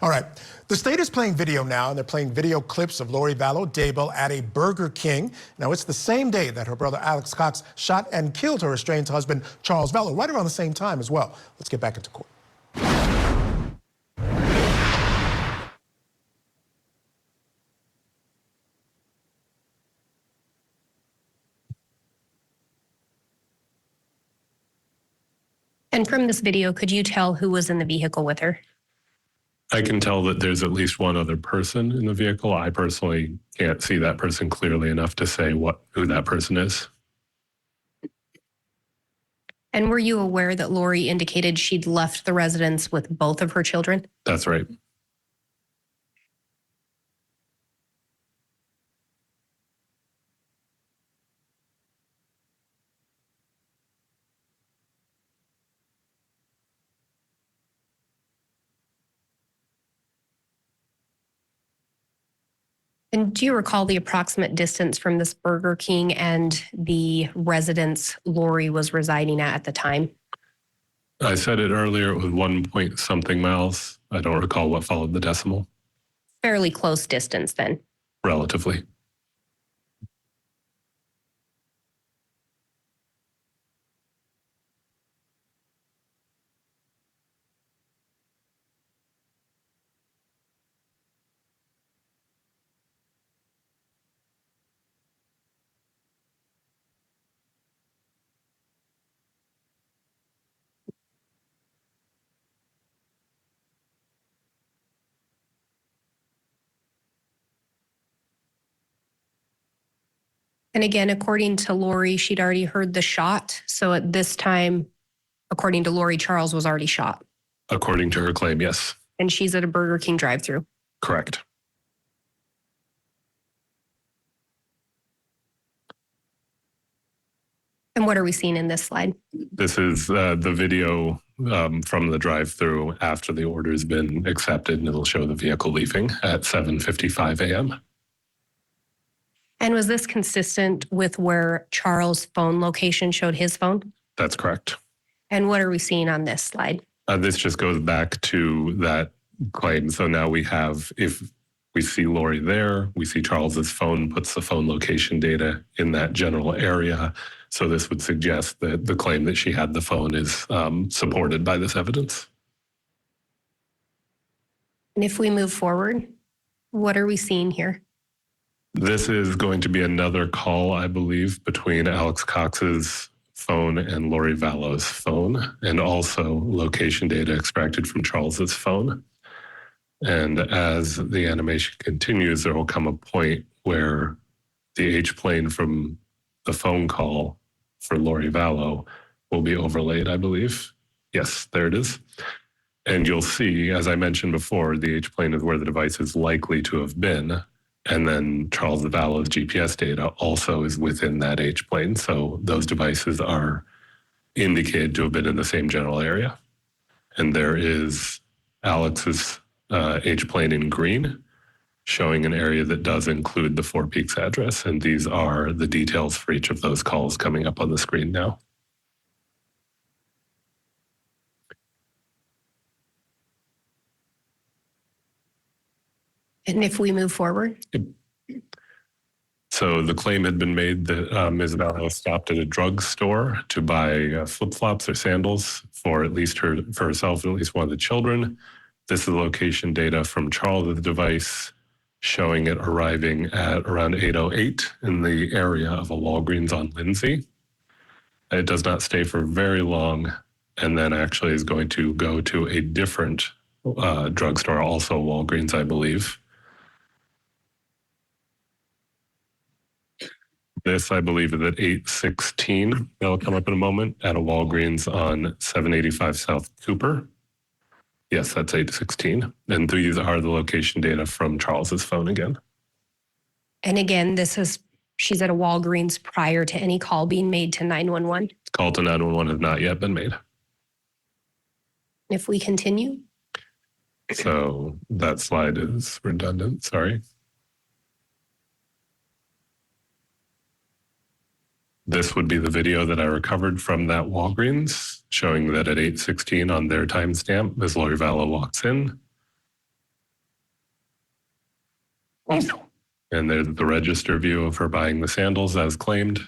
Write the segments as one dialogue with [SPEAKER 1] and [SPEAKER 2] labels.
[SPEAKER 1] All right. The state is playing video now, and they're playing video clips of Lori Vallow, Daybell at a Burger King. Now, it's the same day that her brother Alex Cox shot and killed her estranged husband, Charles Vallow, right around the same time as well. Let's get back into court.
[SPEAKER 2] And from this video, could you tell who was in the vehicle with her?
[SPEAKER 3] I can tell that there's at least one other person in the vehicle. I personally can't see that person clearly enough to say who that person is.
[SPEAKER 2] And were you aware that Lori indicated she'd left the residence with both of her children?
[SPEAKER 3] That's right.
[SPEAKER 2] And do you recall the approximate distance from this Burger King and the residence Lori was residing at the time?
[SPEAKER 3] I said it earlier, it was 1 point something miles. I don't recall what followed the decimal.
[SPEAKER 2] Fairly close distance then.
[SPEAKER 3] Relatively.
[SPEAKER 2] And again, according to Lori, she'd already heard the shot. So at this time, according to Lori, Charles was already shot.
[SPEAKER 3] According to her claim, yes.
[SPEAKER 2] And she's at a Burger King drive-thru.
[SPEAKER 3] Correct.
[SPEAKER 2] And what are we seeing in this slide?
[SPEAKER 3] This is the video from the drive-thru after the order has been accepted, and it'll show the vehicle leaving at 7:55 a.m.
[SPEAKER 2] And was this consistent with where Charles' phone location showed his phone?
[SPEAKER 3] That's correct.
[SPEAKER 2] And what are we seeing on this slide?
[SPEAKER 3] This just goes back to that claim. So now we have, if we see Lori there, we see Charles's phone puts the phone location data in that general area. So this would suggest that the claim that she had the phone is supported by this evidence.
[SPEAKER 2] And if we move forward, what are we seeing here?
[SPEAKER 3] This is going to be another call, I believe, between Alex Cox's phone and Lori Vallow's phone, and also location data extracted from Charles's phone. And as the animation continues, there will come a point where the H-plane from the phone call for Lori Vallow will be overlaid, I believe. Yes, there it is. And you'll see, as I mentioned before, the H-plane is where the device is likely to have been. And then Charles Vallow's GPS data also is within that H-plane. So those devices are indicated to have been in the same general area. And there is Alex's H-plane in green, showing an area that does include the Four Peaks address. And these are the details for each of those calls coming up on the screen now.
[SPEAKER 2] And if we move forward?
[SPEAKER 3] So the claim had been made that Ms. Vallow stopped at a drugstore to buy flip-flops or sandals for at least for herself and at least one of the children. This is location data from Charles' device showing it arriving at around 8:08 in the area of a Walgreens on Lindsay. It does not stay for very long, and then actually is going to go to a different drugstore, also Walgreens, I believe. This, I believe, is at 8:16. That'll come up in a moment at a Walgreens on 785 South Cooper. Yes, that's 8:16. And these are the location data from Charles's phone again.
[SPEAKER 2] And again, she's at a Walgreens prior to any call being made to 911.
[SPEAKER 3] Call to 911 has not yet been made.
[SPEAKER 2] If we continue.
[SPEAKER 3] So that slide is redundant, sorry. This would be the video that I recovered from that Walgreens, showing that at 8:16 on their timestamp, Ms. Lori Vallow walks in. And there's the register view of her buying the sandals as claimed.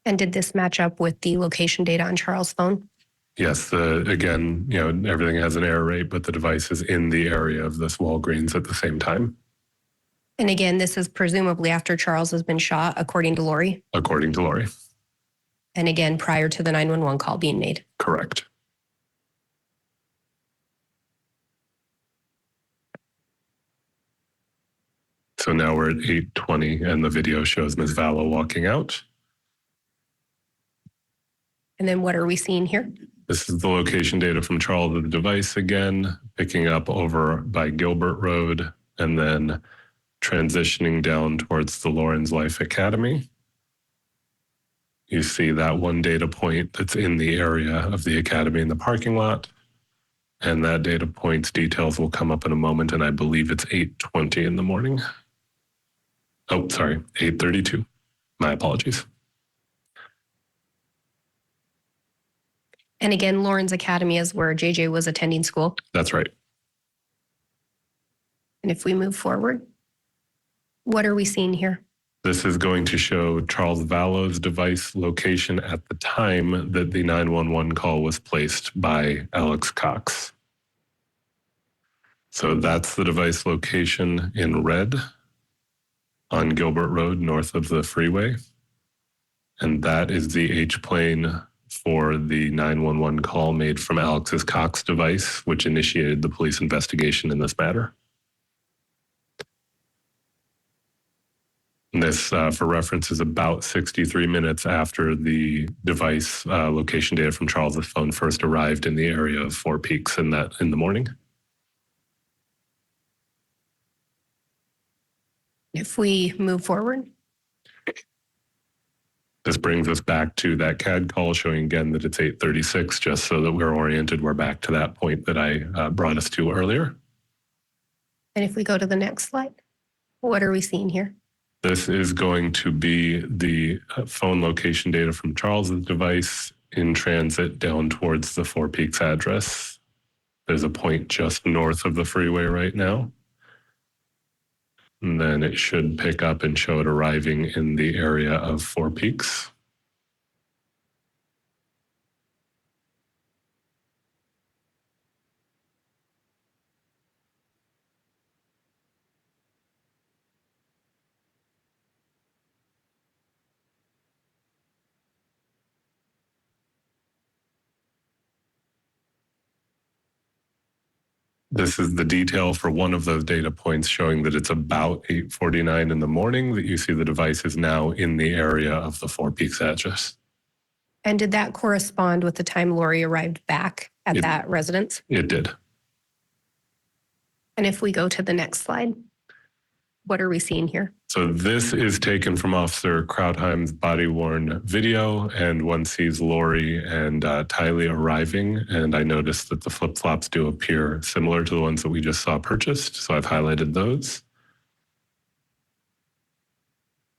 [SPEAKER 2] And did this match up with the location data on Charles' phone?
[SPEAKER 3] Yes, again, everything has an error rate, but the device is in the area of this Walgreens at the same time.
[SPEAKER 2] And again, this is presumably after Charles has been shot, according to Lori.
[SPEAKER 3] According to Lori.
[SPEAKER 2] And again, prior to the 911 call being made.
[SPEAKER 3] Correct. So now we're at 8:20 and the video shows Ms. Vallow walking out.
[SPEAKER 2] And then what are we seeing here?
[SPEAKER 3] This is the location data from Charles of the device again, picking up over by Gilbert Road and then transitioning down towards the Lawrence Life Academy. You see that one data point that's in the area of the academy in the parking lot. And that data point's details will come up in a moment, and I believe it's 8:20 in the morning. Oh, sorry, 8:32. My apologies.
[SPEAKER 2] And again, Lawrence Academy is where JJ was attending school.
[SPEAKER 3] That's right.
[SPEAKER 2] And if we move forward, what are we seeing here?
[SPEAKER 3] This is going to show Charles Vallow's device location at the time that the 911 call was placed by Alex Cox. So that's the device location in red on Gilbert Road, north of the freeway. And that is the H-plane for the 911 call made from Alex's Cox device, which initiated the police investigation in this matter. And this, for reference, is about 63 minutes after the device location data from Charles's phone first arrived in the area of Four Peaks in the morning.
[SPEAKER 2] If we move forward.
[SPEAKER 3] This brings us back to that CAD call showing again that it's 8:36, just so that we're oriented. We're back to that point that I brought us to earlier.
[SPEAKER 2] And if we go to the next slide, what are we seeing here?
[SPEAKER 3] This is going to be the phone location data from Charles's device in transit down towards the Four Peaks address. There's a point just north of the freeway right now. And then it should pick up and show it arriving in the area of Four Peaks. This is the detail for one of those data points showing that it's about 8:49 in the morning that you see the device is now in the area of the Four Peaks address.
[SPEAKER 2] And did that correspond with the time Lori arrived back at that residence?
[SPEAKER 3] It did.
[SPEAKER 2] And if we go to the next slide, what are we seeing here?
[SPEAKER 3] So this is taken from Officer Krautheim's body-worn video, and one sees Lori and Tylee arriving, and I noticed that the flip-flops do appear similar to the ones that we just saw purchased, so I've highlighted those.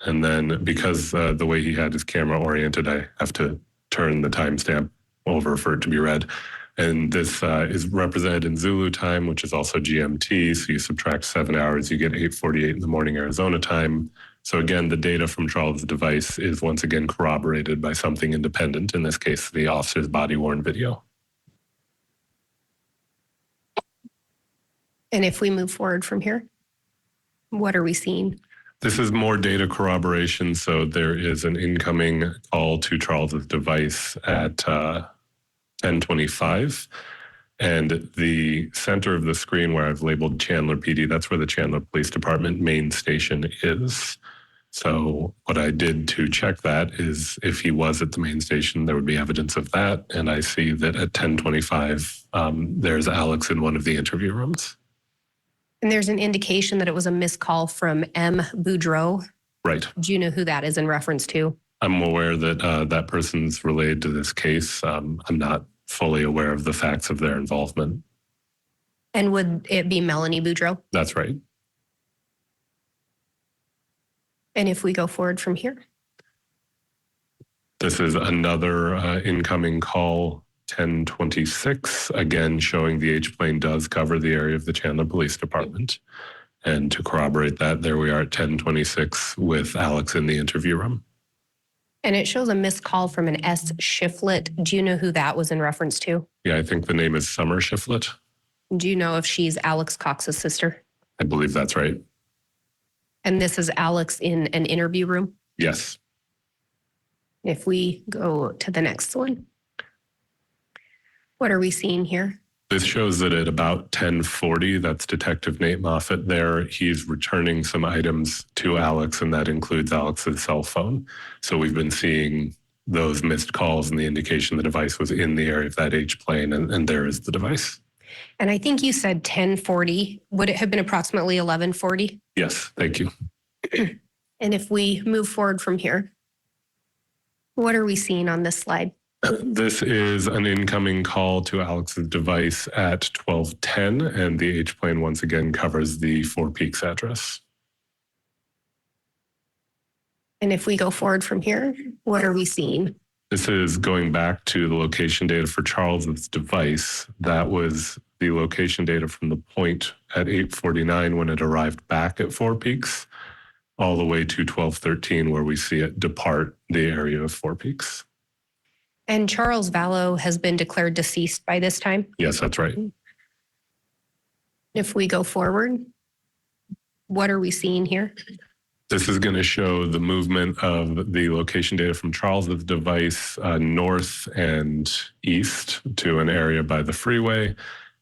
[SPEAKER 3] And then because the way he had his camera oriented, I have to turn the timestamp over for it to be read. And this is represented in Zulu time, which is also GMT. So you subtract 7 hours, you get 8:48 in the morning Arizona time. So again, the data from Charles' device is once again corroborated by something independent, in this case, the officer's body-worn video.
[SPEAKER 2] And if we move forward from here, what are we seeing?
[SPEAKER 3] This is more data corroboration. So there is an incoming call to Charles' device at 10:25. And the center of the screen where I've labeled Chandler PD, that's where the Chandler Police Department main station is. So what I did to check that is if he was at the main station, there would be evidence of that. And I see that at 10:25, there's Alex in one of the interview rooms.
[SPEAKER 2] And there's an indication that it was a missed call from M. Boudreau.
[SPEAKER 3] Right.
[SPEAKER 2] Do you know who that is in reference to?
[SPEAKER 3] I'm aware that that person's related to this case. I'm not fully aware of the facts of their involvement.
[SPEAKER 2] And would it be Melanie Boudreau?
[SPEAKER 3] That's right.
[SPEAKER 2] And if we go forward from here?
[SPEAKER 3] This is another incoming call, 1026, again showing the H-plane does cover the area of the Chandler Police Department. And to corroborate that, there we are at 1026 with Alex in the interview room.
[SPEAKER 2] And it shows a missed call from an S. Shiflett. Do you know who that was in reference to?
[SPEAKER 3] Yeah, I think the name is Summer Shiflett.
[SPEAKER 2] Do you know if she's Alex Cox's sister?
[SPEAKER 3] I believe that's right.
[SPEAKER 2] And this is Alex in an interview room?
[SPEAKER 3] Yes.
[SPEAKER 2] If we go to the next one, what are we seeing here?
[SPEAKER 3] This shows that at about 1040, that's Detective Nate Moffat there. He's returning some items to Alex, and that includes Alex's cell phone. So we've been seeing those missed calls and the indication the device was in the area of that H-plane, and there is the device.
[SPEAKER 2] And I think you said 1040. Would it have been approximately 1140?
[SPEAKER 3] Yes, thank you.
[SPEAKER 2] And if we move forward from here, what are we seeing on this slide?
[SPEAKER 3] This is an incoming call to Alex's device at 1210, and the H-plane once again covers the Four Peaks address.
[SPEAKER 2] And if we go forward from here, what are we seeing?
[SPEAKER 3] This is going back to the location data for Charles's device. That was the location data from the point at 8:49 when it arrived back at Four Peaks, all the way to 12:13 where we see it depart the area of Four Peaks.
[SPEAKER 2] And Charles Vallow has been declared deceased by this time.
[SPEAKER 3] Yes, that's right.
[SPEAKER 2] If we go forward, what are we seeing here?
[SPEAKER 3] This is going to show the movement of the location data from Charles's device north and east to an area by the freeway.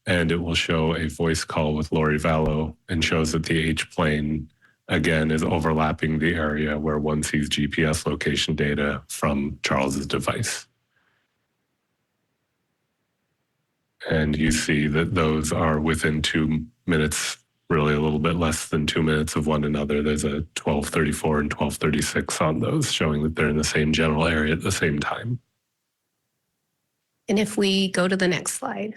[SPEAKER 3] And it will show a voice call with Lori Vallow and shows that the H-plane, again, is overlapping the area where one sees GPS location data from Charles's device. And you see that those are within 2 minutes, really a little bit less than 2 minutes of one another. There's a 1234 and 1236 on those, showing that they're in the same general area at the same time.
[SPEAKER 2] And if we go to the next slide,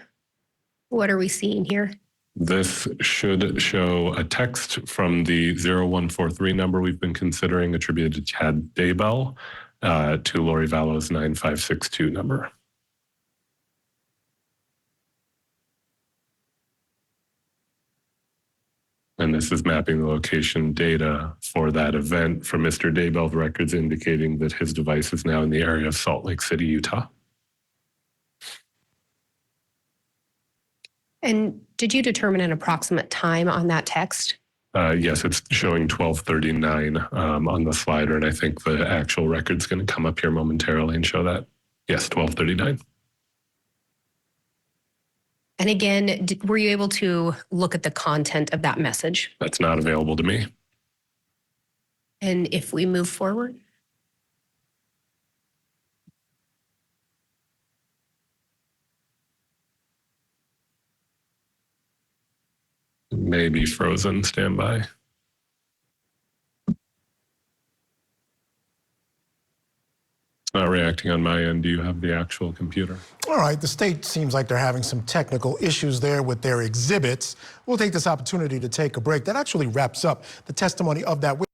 [SPEAKER 2] what are we seeing here?
[SPEAKER 3] This should show a text from the 0143 number we've been considering attributed to Chad Daybell to Lori Vallow's 9562 number. And this is mapping the location data for that event from Mr. Daybell's records indicating that his device is now in the area of Salt Lake City, Utah.
[SPEAKER 2] And did you determine an approximate time on that text?
[SPEAKER 3] Yes, it's showing 1239 on the slider, and I think the actual record's going to come up here momentarily and show that. Yes, 1239.
[SPEAKER 2] And again, were you able to look at the content of that message?
[SPEAKER 3] That's not available to me.
[SPEAKER 2] And if we move forward?
[SPEAKER 3] Maybe frozen, stand by. It's not reacting on my end. Do you have the actual computer?
[SPEAKER 1] All right, the state seems like they're having some technical issues there with their exhibits. We'll take this opportunity to take a break. That actually wraps up the testimony of that witness.